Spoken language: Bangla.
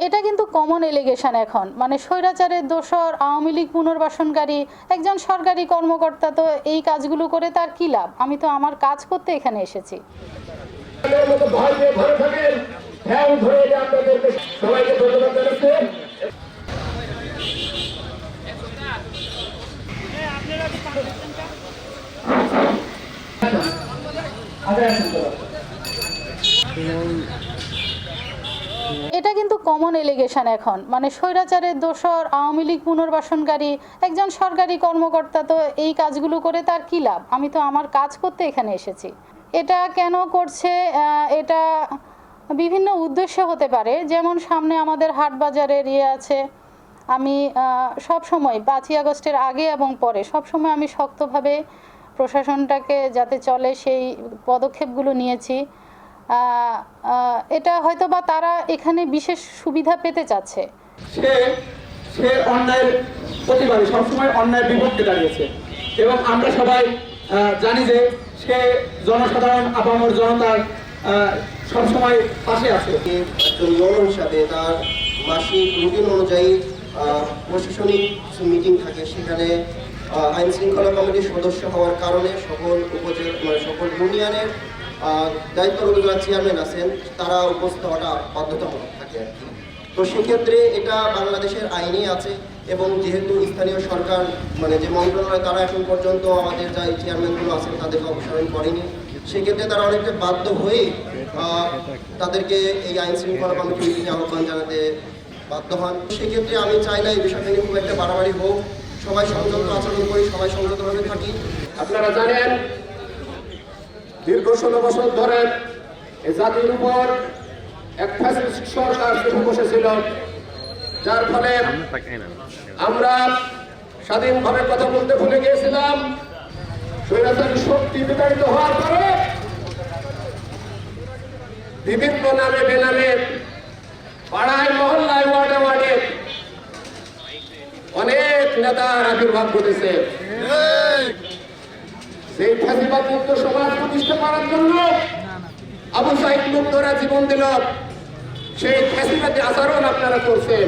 এটা কিন্তু কমন এলিগেশন এখন, মানে স্বৈরাচারের দোসর, আওয়ামী লীগ পুনর্বাসনকারী একজন সরকারি কর্মকর্তা, তো এই কাজগুলো করে তার কি লাভ? আমি তো আমার কাজ করতে এখানে এসেছি। এটা কিন্তু কমন এলিগেশন এখন, মানে স্বৈরাচারের দোসর, আওয়ামী লীগ পুনর্বাসনকারী একজন সরকারি কর্মকর্তা, তো এই কাজগুলো করে তার কি লাভ? আমি তো আমার কাজ করতে এখানে এসেছি। এটা কেন করছে, এটা বিভিন্ন উদ্দেশ্য হতে পারে। যেমন সামনে আমাদের হাট বাজারের আছে, আমি সব সময় 5ই আগস্টের আগে এবং পরে সব সময় আমি শক্তভাবে প্রশাসনটাকে যাতে চলে সেই পদক্ষেপগুলো নিয়েছি। এটা হয়তো বা তারা এখানে বিশেষ সুবিধা পেতে চাচ্ছে। সে অন্যায়ের প্রতিবাদে সবসময় অন্যায়ের বিপক্ষে দাঁড়িয়েছে এবং আমরা সবাই জানি যে সে জনসাধারণ আপামর জনতার সবসময় পাশে আছে। একজন ইউনো হিসাবে তার মাসিক রুটিন অনুযায়ী প্রশাসনিক মিটিং থাকে, সেখানে আইন শৃঙ্খলা কমিটির সদস্য হওয়ার কারণে সকল সকল ইউনিয়নের দায়িত্বরত যারা চেয়ারম্যান আছেন তারা উপস্থিত হওয়াটা বাধ্যতামূলক থাকে আর কি। তো সেক্ষেত্রে এটা বাংলাদেশের আইনেই আছে এবং যেহেতু স্থানীয় সরকার যে মন্ত্রণালয় তারা এখন পর্যন্ত আমাদের যা চেয়ারম্যানগুলো আছেন তাদেরকে অপসারণ করেনি, সেক্ষেত্রে তারা অনেকটা বাধ্য হয়ে তাদেরকে এই আইন শৃঙ্খলা কমিটি মিটিংয়ে আহ্বান জানাতে বাধ্য হন। সেক্ষেত্রে আমি চাই না এই বিষয়টা নিয়ে খুব একটা বাড়াবাড়ি হোক, সবাই সংযত আচরণ করি, সবাই সংযতভাবে থাকি। আপনারা জানেন দীর্ঘ 16 বছর ধরে এই জাতির উপর এক ফ্যাসিস্ট সরকার বসেছিল, যার ফলে আমরা স্বাধীনভাবে কথা বলতে ভুলে গিয়েছিলাম। স্বৈরাচারী শক্তি বিতাড়িত হওয়ার পরে বিভিন্ন নামে বেনামে পাড়ায় মহল্লায় ওয়ার্ডে ওয়ার্ডে অনেক নেতার আবির্ভাব ঘটেছে। সেই ফ্যাসিবাদ মুক্ত সমাজ প্রতিষ্ঠা করার জন্য আবু সাইদ মুক্তরা জীবন দিল, সেই ফ্যাসিবাদী আচরণ আপনারা করছেন।